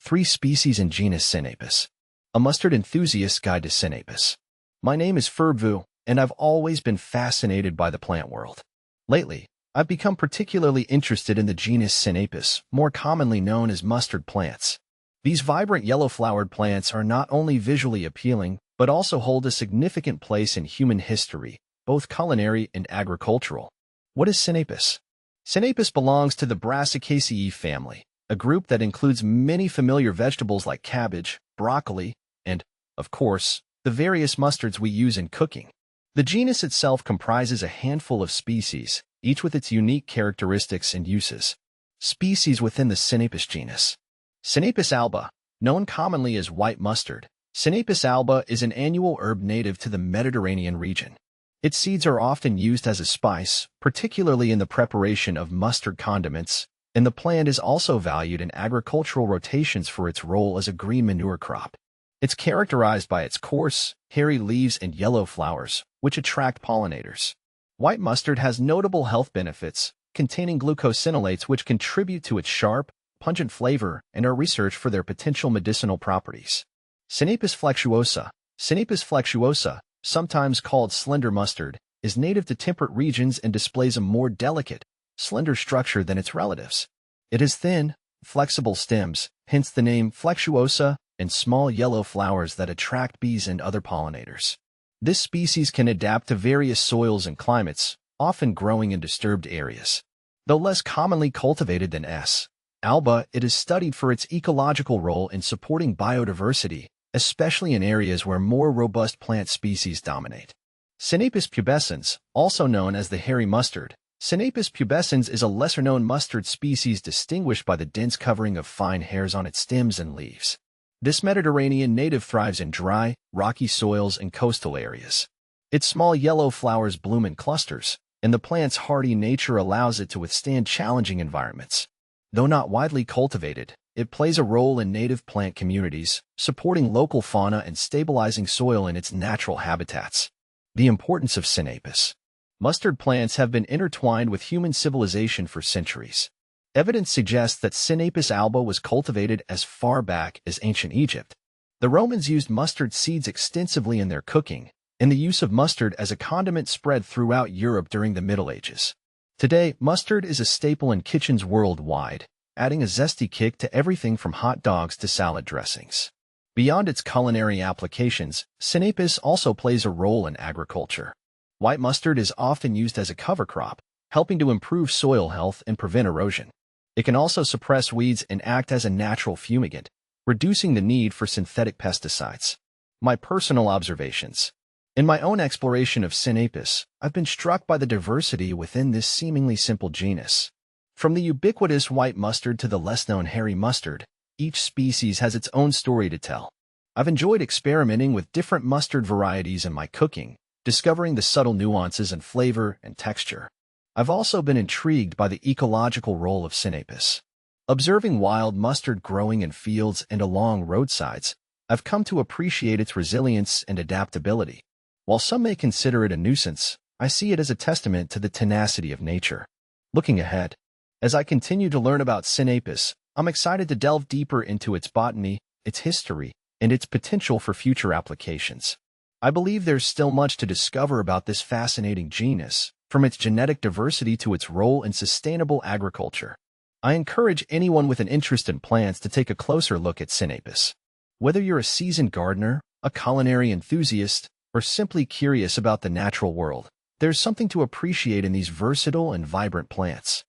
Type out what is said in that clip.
3 species in genus Sinapis. A mustard enthusiast's guide to Sinapis. My name is Ferbu, and I've always been fascinated by the plant world. Lately, I've become particularly interested in the genus Sinapis, more commonly known as mustard plants. These vibrant yellow-flowered plants are not only visually appealing, but also hold a significant place in human history, both culinary and agricultural. What is Sinapis? Sinapis belongs to the Brassicaceae family, a group that includes many familiar vegetables like cabbage, broccoli, and, of course, the various mustards we use in cooking. The genus itself comprises a handful of species, each with its unique characteristics and uses. Species within the Sinapis genus. Sinapis alba, known commonly as white mustard. Sinapis alba is an annual herb native to the Mediterranean region. Its seeds are often used as a spice, particularly in the preparation of mustard condiments, and the plant is also valued in agricultural rotations for its role as a green manure crop. It's characterized by its coarse, hairy leaves and yellow flowers, which attract pollinators. White mustard has notable health benefits, containing glucosinolates which contribute to its sharp, pungent flavor and are researched for their potential medicinal properties. Sinapis flexuosa. Sinapis flexuosa, sometimes called slender mustard, is native to temperate regions and displays a more delicate, slender structure than its relatives. It has thin, flexible stems, hence the name flexuosa, and small yellow flowers that attract bees and other pollinators. This species can adapt to various soils and climates, often growing in disturbed areas. Though less commonly cultivated than S. alba, it is studied for its ecological role in supporting biodiversity, especially in areas where more robust plant species dominate. Sinapis pubescens, also known as the hairy mustard. Sinapis pubescens is a lesser-known mustard species distinguished by the dense covering of fine hairs on its stems and leaves. This Mediterranean native thrives in dry, rocky soils and coastal areas. Its small yellow flowers bloom in clusters, and the plant's hardy nature allows it to withstand challenging environments. Though not widely cultivated, it plays a role in native plant communities, supporting local fauna and stabilizing soil in its natural habitats. The importance of Sinapis. Mustard plants have been intertwined with human civilization for centuries. Evidence suggests that Sinapis alba was cultivated as far back as ancient Egypt. The Romans used mustard seeds extensively in their cooking, and the use of mustard as a condiment spread throughout Europe during the Middle Ages. Today, mustard is a staple in kitchens worldwide, adding a zesty kick to everything from hot dogs to salad dressings. Beyond its culinary applications, Sinapis also plays a role in agriculture. White mustard is often used as a cover crop, helping to improve soil health and prevent erosion. It can also suppress weeds and act as a natural fumigant, reducing the need for synthetic pesticides. My personal observations. In my own exploration of Sinapis, I've been struck by the diversity within this seemingly simple genus. From the ubiquitous white mustard to the less-known hairy mustard, each species has its own story to tell. I've enjoyed experimenting with different mustard varieties in my cooking, discovering the subtle nuances in flavor and texture. I've also been intrigued by the ecological role of Sinapis. Observing wild mustard growing in fields and along roadsides, I've come to appreciate its resilience and adaptability. While some may consider it a nuisance, I see it as a testament to the tenacity of nature. Looking ahead, as I continue to learn about Sinapis, I'm excited to delve deeper into its botany, its history, and its potential for future applications. I believe there's still much to discover about this fascinating genus, from its genetic diversity to its role in sustainable agriculture. I encourage anyone with an interest in plants to take a closer look at Sinapis. Whether you're a seasoned gardener, a culinary enthusiast, or simply curious about the natural world, there's something to appreciate in these versatile and vibrant plants.